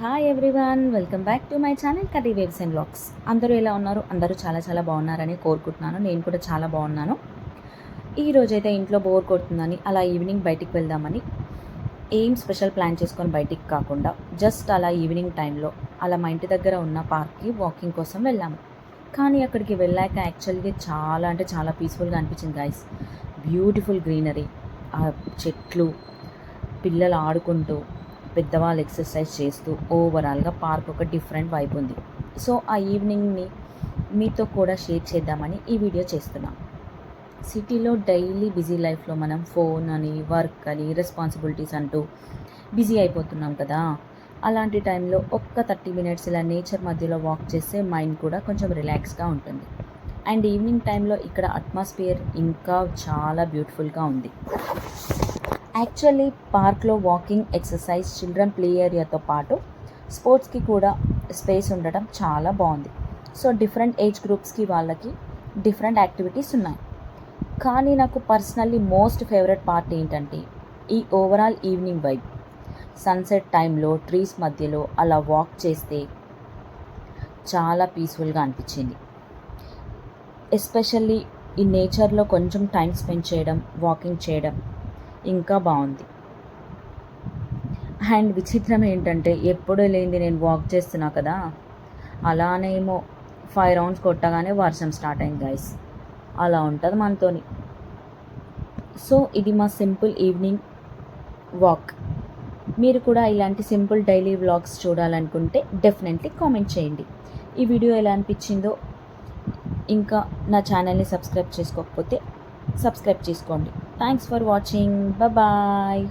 Hi everyone, welcome back to my channel Kati waves and vlogs. అందరూ ఎలా ఉన్నారు? అందరూ చాలా బాగున్నారని కోరుకుంటున్నాను. నేను కూడా చాలా బాగున్నాను. ఈరోజైతే ఇంట్లో బోర్ కొడుతుందని అలా ఈవినింగ్ బయటికి వెళ్దామని ఏం స్పెషల్ ప్లాన్ చేసుకొని బయటికి కాకుండా జస్ట్ అలా ఈవినింగ్ టైంలో అలా మా ఇంటి దగ్గర ఉన్న పార్క్కి వాకింగ్ కోసం వెళ్ళాము. కానీ అక్కడికి వెళ్ళాక యాక్చువల్గా చాలా పీస్ఫుల్గా అనిపించింది గైస్. బ్యూటిఫుల్ గ్రీనరీ, ఆ చెట్లు, పిల్లలు ఆడుకుంటూ, పెద్దవాళ్ళు ఎక్సర్సైజ్ చేస్తూ ఓవరాల్గా పార్క్ ఒక డిఫరెంట్ వైబ్ ఉంది. సో ఆ ఈవినింగ్ని మీతో కూడా షేర్ చేద్దామని ఈ వీడియో చేస్తున్నాం. సిటీలో డైలీ బిజీ లైఫ్లో మనం ఫోన్ అని, వర్క్ అని, రెస్పాన్సిబిలిటీస్ అంటూ బిజీ అయిపోతున్నాం కదా. అలాంటి టైంలో ఒక్క 30 మినిట్స్ ఇలా నేచర్ మధ్యలో వాక్ చేస్తే మైండ్ కూడా కొంచెం రిలాక్స్గా ఉంటుంది. అండ్ ఈవినింగ్ టైంలో ఇక్కడ అట్మాస్ఫియర్ ఇంకా చాలా బ్యూటిఫుల్గా ఉంది. యాక్చువల్లీ పార్క్లో వాకింగ్, ఎక్సర్సైజ్, చిల్డ్రన్ ప్లే ఏరియాతో పాటు స్పోర్ట్స్కి కూడా స్పేస్ ఉండటం చాలా బాగుంది. సో డిఫరెంట్ ఏజ్ గ్రూప్స్కి వాళ్ళకి డిఫరెంట్ యాక్టివిటీస్ ఉన్నాయి. కానీ నాకు పర్సనల్లీ మోస్ట్ ఫేవరెట్ పార్ట్ ఏంటంటే ఈ ఓవరాల్ ఈవినింగ్ వైబ్. సన్సెట్ టైంలో ట్రీస్ మధ్యలో అలా వాక్ చేస్తే చాలా పీస్ఫుల్గా అనిపించింది. ఎస్పెషల్లీ ఈ నేచర్లో కొంచెం టైం స్పెండ్ చేయడం, వాకింగ్ చేయడం ఇంకా బాగుంది. అండ్ విచిత్రం ఏంటంటే ఎప్పుడూ లేనిది నేను వాక్ చేస్తున్నా కదా, అలానేమో 5 రౌండ్స్ కొట్టగానే వర్షం స్టార్ట్ అయింది గైస్. అలా ఉంటుంది మనతోని. సో ఇది మా సింపుల్ ఈవినింగ్ వాక్. మీరు కూడా ఇలాంటి సింపుల్ డైలీ వ్లాగ్స్ చూడాలనుకుంటే డెఫినెట్లీ కామెంట్ చేయండి. ఈ వీడియో ఎలా అనిపించిందో, ఇంకా నా ఛానల్ని సబ్స్క్రైబ్ చేసుకోకపోతే సబ్స్క్రైబ్ చేసుకోండి. Thanks for watching. బాయ్.